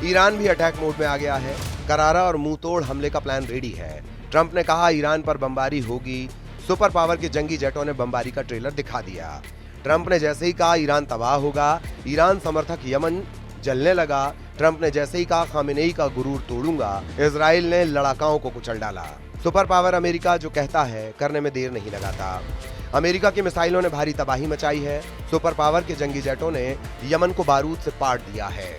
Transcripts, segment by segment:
Iran भी attack mode में आ गया है। करारा और मुंह तोड़ हमले का प्लान रेडी है। ट्रंप ने कहा ईरान पर बमबारी होगी। सुपर पावर के जंगी जेटों ने बमबारी का ट्रेलर दिखा दिया। ट्रंप ने जैसे ही कहा ईरान तबाह होगा, ईरान समर्थक यमन जलने लगा। ट्रंप ने जैसे ही कहा खामेनेई का गुरूर तोड़ूंगा, इजराइल ने लड़ाकाओं को कुचल डाला। सुपर पावर अमेरिका जो कहता है करने में देर नहीं लगाता। अमेरिका की मिसाइलों ने भारी तबाही मचाई है। सुपर पावर के जंगी जेटों ने यमन को बारूद से पाट दिया है।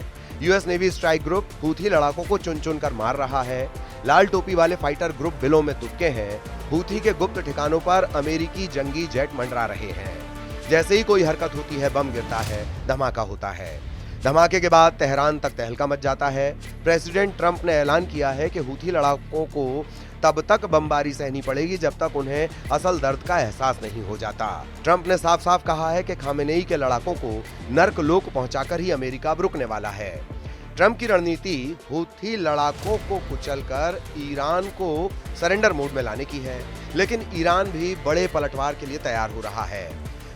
US navy strike group Houthi लड़ाकों को चुन चुन कर मार रहा है। लाल टोपी वाले फाइटर ग्रुप बिलों में दुबके हैं। हूथी के गुप्त ठिकानों पर अमेरिकी जंगी जेट मंडरा रहे हैं। जैसे ही कोई हरकत होती है, बम गिरता है, धमाका होता है। धमाके के बाद तेहरान तक तहलका मच जाता है। प्रेसिडेंट ट्रंप ने ऐलान किया है कि हूथी लड़ाकों को तब तक बमबारी सहनी पड़ेगी जब तक उन्हें असल दर्द का एहसास नहीं हो जाता। ट्रंप ने साफ साफ कहा है कि खामेनेई के लड़ाकों को नर्क लोक पहुंचाकर ही अमेरिका अब रुकने वाला है। ट्रंप की रणनीति हूथी लड़ाकों को कुचलकर ईरान को सरेंडर मोड में लाने की है, लेकिन ईरान भी बड़े पलटवार के लिए तैयार हो रहा है।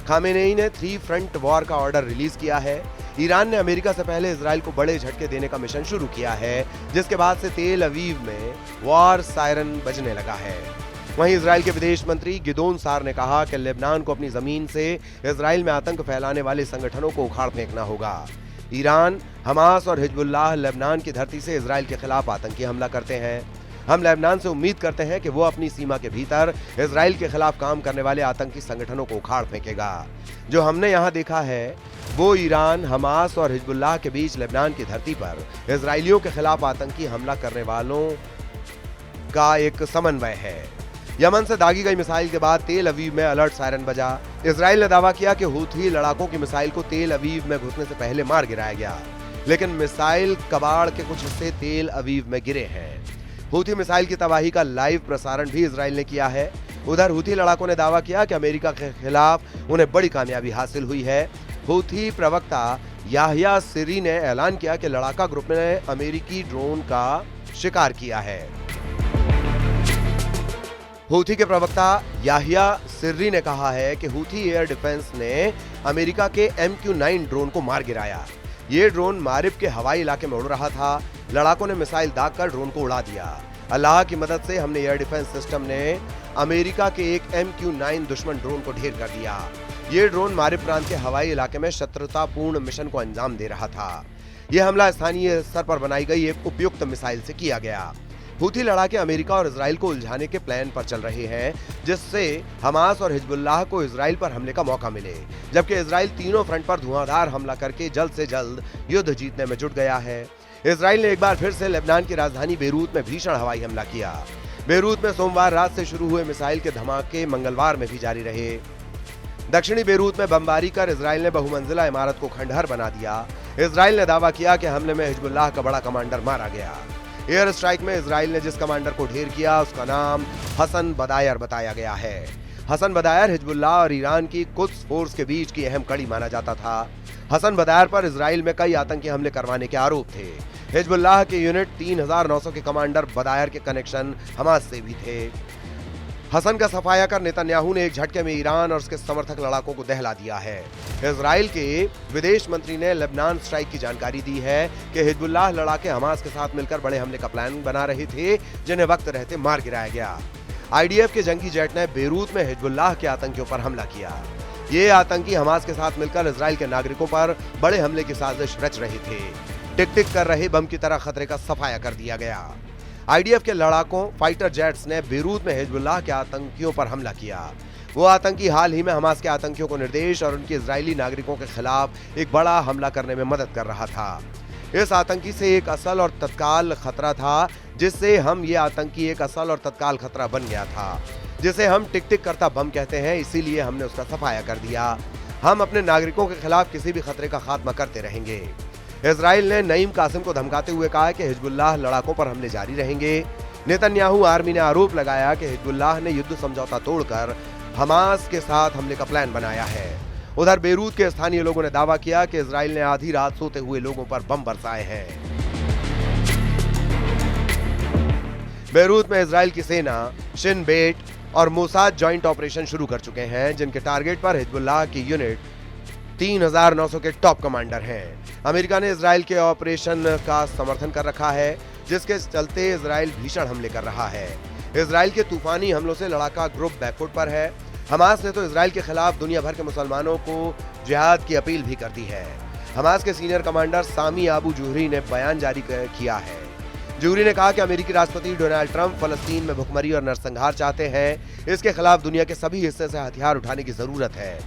खामेनेई ने 3 फ्रंट वॉर का ऑर्डर रिलीज किया है। ईरान ने अमेरिका से पहले इजराइल को बड़े झटके देने का मिशन शुरू किया है, जिसके बाद से तेल अवीव में वॉर सायरन बजने लगा है। वहीं इजराइल के विदेश मंत्री गिदोन सार ने कहा कि लेबनान को अपनी जमीन से इजराइल में आतंक फैलाने वाले संगठनों को उखाड़ फेंकना होगा। ईरान, हमास और हिजबुल्लाह लेबनान की धरती से इजराइल के खिलाफ आतंकी हमला करते हैं। हम लेबनान से उम्मीद करते हैं कि वो अपनी सीमा के भीतर इजराइल के खिलाफ काम करने वाले आतंकी संगठनों को उखाड़ फेंकेगा। जो हमने यहाँ देखा है वो ईरान, हमास और हिजबुल्लाह के बीच लेबनान की धरती पर इजराइलियों के खिलाफ आतंकी हमला करने वालों का एक समन्वय है। यमन से दागी गई मिसाइल के बाद तेल अवीव में अलर्ट सायरन बजा। इजराइल ने दावा किया कि हूथी लड़ाकों की मिसाइल को तेल अवीव में घुसने से पहले मार गिराया गया, लेकिन मिसाइल कबाड़ के कुछ हिस्से तेल अवीव में गिरे हैं। हूथी मिसाइल की तबाही का लाइव प्रसारण भी इजराइल ने किया है। उधर हूथी लड़ाकों ने दावा किया कि अमेरिका के खिलाफ उन्हें बड़ी कामयाबी हासिल हुई है। हूथी प्रवक्ता याहिया सिरी ने ऐलान किया कि लड़ाका ग्रुप ने अमेरिकी ड्रोन का शिकार किया है। हूथी के प्रवक्ता याहिया सिर्री ने कहा है कि हूथी एयर डिफेंस ने अमेरिका के MQ-9 ड्रोन को मार गिराया। ये ड्रोन मारिब के हवाई इलाके में उड़ रहा था। लड़ाकों ने मिसाइल दागकर ड्रोन को उड़ा दिया। अल्लाह की मदद से हमने एयर डिफेंस सिस्टम ने अमेरिका के एक MQ-9 दुश्मन ड्रोन को ढेर कर दिया। ये ड्रोन मारिब प्रांत के हवाई इलाके में शत्रुतापूर्ण मिशन को अंजाम दे रहा था। यह हमला स्थानीय स्तर पर बनाई गई एक उपयुक्त मिसाइल से किया गया। हूथी लड़ाके अमेरिका और इजराइल को उलझाने के प्लान पर चल रहे हैं, जिससे हमास और हिजबुल्लाह को इजराइल पर हमले का मौका मिले, जबकि इजराइल तीनों फ्रंट पर धुआंधार हमला करके जल्द से जल्द युद्ध जीतने में जुट गया है। इजराइल ने एक बार फिर से लेबनान की राजधानी बेरूत में भीषण हवाई हमला किया। बेरूत में सोमवार रात से शुरू हुए मिसाइल के धमाके मंगलवार में भी जारी रहे। दक्षिणी बेरूत में बमबारी कर इजराइल ने बहुमंजिला इमारत को खंडहर बना दिया। इजराइल ने दावा किया कि हमले में हिजबुल्लाह का बड़ा कमांडर मारा गया। एयर स्ट्राइक में इजराइल ने जिस कमांडर को ढेर किया उसका नाम हसन बदायर बताया गया है। हसन बदायर हिजबुल्लाह और ईरान की कुद्स फोर्स के बीच की अहम कड़ी माना जाता था। हसन बदायर पर इजराइल में कई आतंकी हमले करवाने के आरोप थे। हिजबुल्लाह के यूनिट 3900 के कमांडर बदायर के कनेक्शन हमास से भी थे। हसन का सफाया कर नेतन्याहू ने एक झटके में ईरान और उसके समर्थक लड़ाकों को दहला दिया है। इजराइल के विदेश मंत्री ने लेबनान स्ट्राइक की जानकारी दी है कि हिजबुल्लाह लड़ाके हमास के साथ मिलकर बड़े हमले का प्लान बना रहे थे, जिन्हें वक्त रहते मार गिराया गया। IDF के जंगी जेट ने बेरूत में हिजबुल्लाह के आतंकियों पर हमला किया। ये आतंकी हमास के साथ मिलकर इजराइल के नागरिकों पर बड़े हमले की साजिश रच रहे थे। टिक टिक कर रहे बम की तरह खतरे का सफाया कर दिया गया। IDF के लड़ाकों फाइटर जेट्स ने बेरूत में हिजबुल्लाह के आतंकियों पर हमला किया। वो आतंकी हाल ही में हमास के आतंकियों को निर्देश और उनके इजरायली नागरिकों के खिलाफ एक बड़ा हमला करने में मदद कर रहा था। इस आतंकी से एक असल और तत्काल खतरा था, जिससे हम ये आतंकी एक असल और तत्काल खतरा बन गया था, जिसे हम टिक टिक करता बम कहते हैं। इसीलिए हमने उसका सफाया कर दिया। हम अपने नागरिकों के खिलाफ किसी भी खतरे का खात्मा करते रहेंगे। इजराइल ने नईम कासिम को धमकाते हुए कहा कि हिजबुल्लाह लड़ाकों पर हमले जारी रहेंगे। नेतन्याहू आर्मी ने आरोप लगाया कि हिजबुल्लाह ने युद्ध समझौता तोड़कर हमास के साथ हमले का प्लान बनाया है। उधर बेरूत के स्थानीय लोगों ने दावा किया कि इजराइल ने आधी रात सोते हुए लोगों पर बम बरसाए हैं। बेरूत में इजराइल की सेना शिन बेट और मोसाद जॉइंट ऑपरेशन शुरू कर चुके हैं, जिनके टारगेट पर हिजबुल्लाह की यूनिट 3,900 के टॉप कमांडर हैं। अमेरिका ने इजराइल के ऑपरेशन का समर्थन कर रखा है, जिसके चलते इजराइल भीषण हमले कर रहा है। इजराइल के तूफानी हमलों से लड़ाका ग्रुप बैकफुट पर है। हमास ने तो इजराइल के खिलाफ दुनिया भर के मुसलमानों को जिहाद की अपील भी कर दी है। हमास के सीनियर कमांडर सामी अबू जुहरी ने बयान जारी किया है। जुहरी ने कहा कि अमेरिकी राष्ट्रपति डोनाल्ड ट्रंप फलस्तीन में भुखमरी और नरसंहार चाहते हैं। इसके खिलाफ दुनिया के सभी हिस्से से हथियार उठाने की जरूरत है।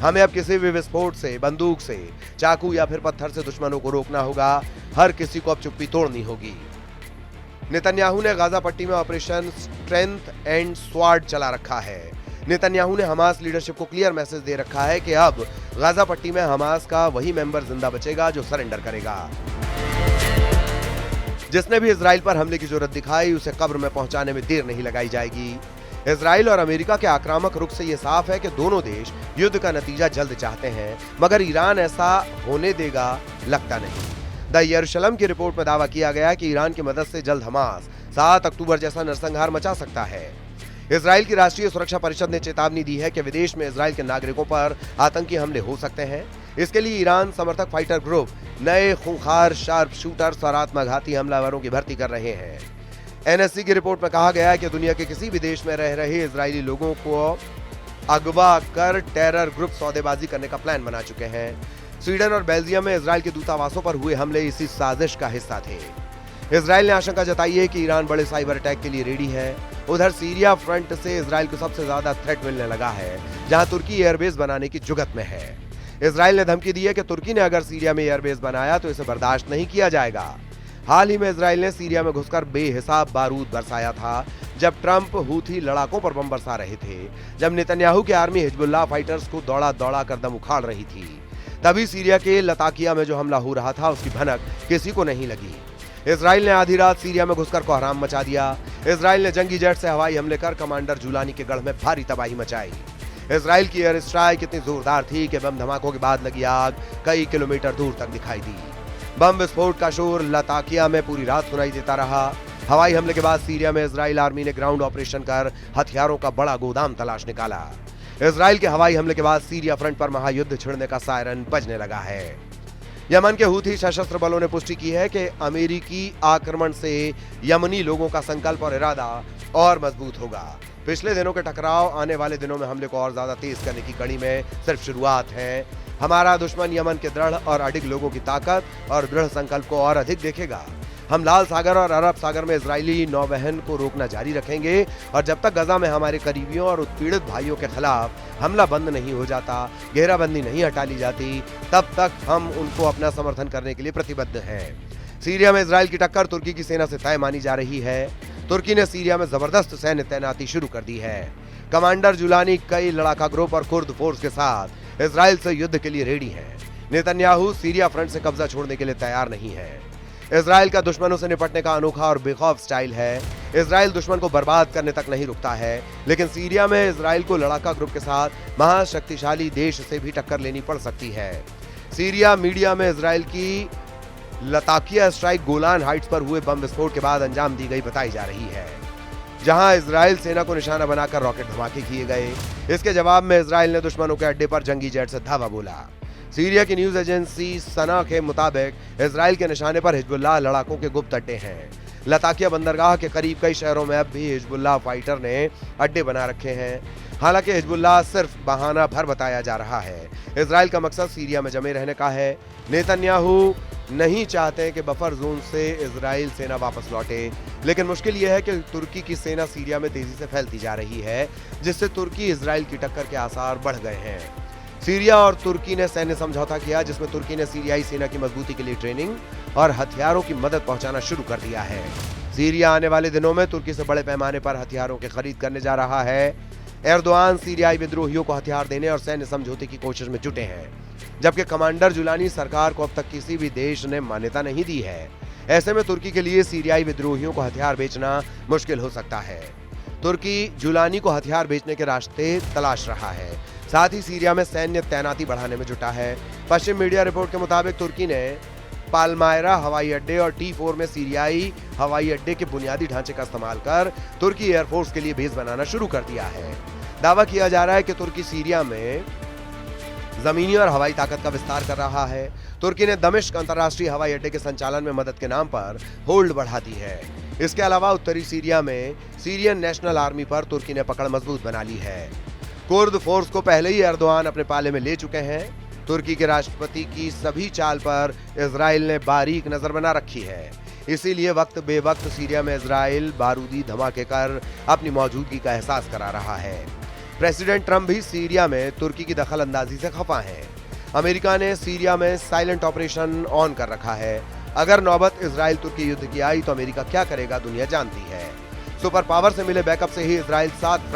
हमें अब किसी भी विस्फोट से, बंदूक से, चाकू या फिर पत्थर से दुश्मनों को रोकना होगा। हर किसी को अब चुप्पी तोड़नी होगी। नेतन्याहू ने गाजा पट्टी में ऑपरेशन स्ट्रेंथ एंड स्वार्ड चला रखा है। नेतन्याहू ने हमास लीडरशिप को क्लियर मैसेज दे रखा है कि अब गाजा पट्टी में हमास का वही मेंबर जिंदा बचेगा जो सरेंडर करेगा। जिसने भी इजराइल पर हमले की जरूरत दिखाई, उसे कब्र में पहुंचाने में देर नहीं लगाई जाएगी। इजराइल और अमेरिका के आक्रामक रुख से यह साफ है कि दोनों देश युद्ध का नतीजा जल्द चाहते हैं, मगर ईरान ऐसा होने देगा लगता नहीं। द यरूशलम की रिपोर्ट में दावा किया गया कि ईरान की मदद से जल्द हमास 7 अक्टूबर जैसा नरसंहार मचा सकता है। इजराइल की राष्ट्रीय सुरक्षा परिषद ने चेतावनी दी है कि विदेश में इजराइल के नागरिकों पर आतंकी हमले हो सकते हैं। इसके लिए ईरान समर्थक फाइटर ग्रुप नए खूंखार शार्प शूटर्स और आत्मघाती हमलावरों की भर्ती कर रहे हैं। एनएससी की रिपोर्ट में कहा गया है कि दुनिया के किसी भी देश में रह रहे इजरायली लोगों को अगवा कर टेरर ग्रुप सौदेबाजी करने का प्लान बना चुके हैं। स्वीडन और बेल्जियम में इजराइल के दूतावासों पर हुए हमले इसी साजिश का हिस्सा थे। इजराइल ने आशंका जताई है कि ईरान बड़े साइबर अटैक के लिए रेडी है। उधर सीरिया फ्रंट से इजराइल को सबसे ज्यादा थ्रेट मिलने लगा है, जहां तुर्की एयरबेस बनाने की जुगत में है। इजराइल ने धमकी दी है कि तुर्की ने अगर सीरिया में एयरबेस बनाया तो इसे बर्दाश्त नहीं किया जाएगा। हाल ही में इजराइल ने सीरिया में घुसकर बेहिसाब बारूद बरसाया था, जब ट्रंप हूथी लड़ाकों पर बम बरसा रहे थे, जब नेतन्याहू की आर्मी हिजबुल्लाह फाइटर्स को दौड़ा दौड़ा कर दम उखाड़ रही थी। तभी सीरिया के लताकिया में जो हमला हो रहा था उसकी भनक किसी को नहीं लगी। इजराइल ने आधी रात सीरिया में घुसकर कोहराम मचा दिया। इजराइल ने जंगी जेट से हवाई हमले कर कमांडर जुलानी के गढ़ में भारी तबाही मचाई। इजराइल की एयर स्ट्राइक इतनी जोरदार थी कि बम धमाकों के बाद लगी आग कई किलोमीटर दूर तक दिखाई दी। बम विस्फोट का शोर लताकिया में पूरी रात सुनाई देता रहा। हवाई हमले के बाद सीरिया में इजराइल आर्मी ने ग्राउंड ऑपरेशन कर हथियारों का बड़ा गोदाम तलाश निकाला। इजराइल के हवाई हमले के बाद सीरिया फ्रंट पर महायुद्ध छिड़ने का सायरन बजने लगा है। यमन के हूथी सशस्त्र बलों ने पुष्टि की है कि अमेरिकी आक्रमण से यमनी लोगों का संकल्प और इरादा और मजबूत होगा। पिछले दिनों के टकराव आने वाले दिनों में हमले को और ज्यादा तेज करने की कड़ी में सिर्फ शुरुआत है। हमारा दुश्मन यमन के दृढ़ और अडिग लोगों की ताकत और दृढ़ संकल्प को और अधिक देखेगा। हम लाल सागर और अरब सागर में इजरायली नौबहन को रोकना जारी रखेंगे और जब तक गजा में हमारे करीबियों और उत्पीड़ित भाइयों के खिलाफ हमला बंद नहीं हो जाता, घेराबंदी नहीं हटा ली जाती, तब तक हम उनको अपना समर्थन करने के लिए प्रतिबद्ध हैं। सीरिया में इजराइल की टक्कर तुर्की की सेना से तय मानी जा रही है। तुर्की ने सीरिया में जबरदस्त सैन्य तैनाती शुरू कर दी है। कमांडर जुलानी कई लड़ाका ग्रुप और कुर्द फोर्स के साथ इजराइल से युद्ध के लिए रेडी है। नेतन्याहू सीरिया फ्रंट से कब्जा छोड़ने के लिए तैयार नहीं है। इजराइल का दुश्मनों से निपटने का अनोखा और बेखौफ स्टाइल है। इजराइल दुश्मन को बर्बाद करने तक नहीं रुकता है, लेकिन सीरिया में इजराइल को लड़ाका ग्रुप के साथ महाशक्तिशाली देश से भी टक्कर लेनी पड़ सकती है। सीरिया मीडिया में इजराइल की लताकिया स्ट्राइक गोलान हाइट्स पर हुए बम विस्फोट के बाद अंजाम दी गई बताई जा रही है, जहां इजराइल सेना को निशाना बनाकर रॉकेट धमाके किए गए। इसके जवाब में इजराइल ने दुश्मनों के अड्डे पर जंगी जेट से धावा बोला। सीरिया की न्यूज एजेंसी सना के मुताबिक इजराइल के निशाने पर हिजबुल्लाह लड़ाकों के गुप्त अड्डे हैं। लताकिया बंदरगाह के करीब कई शहरों में अब भी हिजबुल्लाह फाइटर ने अड्डे बना रखे हैं। हालांकि हिजबुल्लाह सिर्फ बहाना भर बताया जा रहा है। इजराइल का मकसद सीरिया में जमे रहने का है। नेतन्याहू नहीं चाहते कि बफर जोन से इजराइल सेना वापस लौटे, लेकिन मुश्किल यह है कि तुर्की की सेना सीरिया में तेजी से फैलती जा रही है, जिससे तुर्की इजराइल की टक्कर के आसार बढ़ गए हैं। सीरिया और तुर्की ने सैन्य समझौता किया, जिसमें तुर्की ने सीरियाई सेना की मजबूती के लिए ट्रेनिंग और हथियारों की मदद पहुंचाना शुरू कर दिया है। सीरिया आने वाले दिनों में तुर्की से बड़े पैमाने पर हथियारों की खरीद करने जा रहा है। एर्दोआन सीरियाई विद्रोहियों को हथियार देने और सैन्य समझौते की कोशिश में जुटे हैं, जबकि कमांडर जुलानी सरकार को अब तक किसी भी देश ने मान्यता नहीं दी है। ऐसे में तुर्की के लिए सीरियाई विद्रोहियों को हथियार बेचना मुश्किल हो सकता है। तुर्की जुलानी को हथियार बेचने के रास्ते तलाश रहा है, साथ ही सीरिया में सैन्य तैनाती बढ़ाने में जुटा है। पश्चिम मीडिया रिपोर्ट के मुताबिक तुर्की ने पालमायरा हवाई अड्डे और T4 में सीरियाई हवाई अड्डे के बुनियादी ढांचे का इस्तेमाल कर तुर्की एयरफोर्स के लिए बेस बनाना शुरू कर दिया है। दावा किया जा रहा है कि तुर्की सीरिया में जमीनी और हवाई ताकत का विस्तार कर रहा है। तुर्की ने दमिश्क अंतर्राष्ट्रीय हवाई अड्डे के संचालन में मदद के नाम पर होल्ड बढ़ा दी है। इसके अलावा उत्तरी सीरिया में सीरियन नेशनल आर्मी पर तुर्की ने पकड़ मजबूत बना ली है। कुर्द फोर्स को पहले ही एर्दोआन अपने पाले में ले चुके हैं। तुर्की के राष्ट्रपति की सभी चाल पर इजराइल ने बारीक नजर बना रखी है। इसीलिए वक्त बेवक्त सीरिया में इजराइल बारूदी धमाके कर अपनी मौजूदगी का एहसास करा रहा है। प्रेसिडेंट ट्रंप भी सीरिया में तुर्की की दखल अंदाजी से खफा हैं। अमेरिका ने सीरिया में साइलेंट ऑपरेशन ऑन कर रखा है। अगर नौबत इजराइल तुर्की युद्ध की आई तो अमेरिका क्या करेगा दुनिया जानती है। सुपर पावर से मिले बैकअप से ही इजराइल 7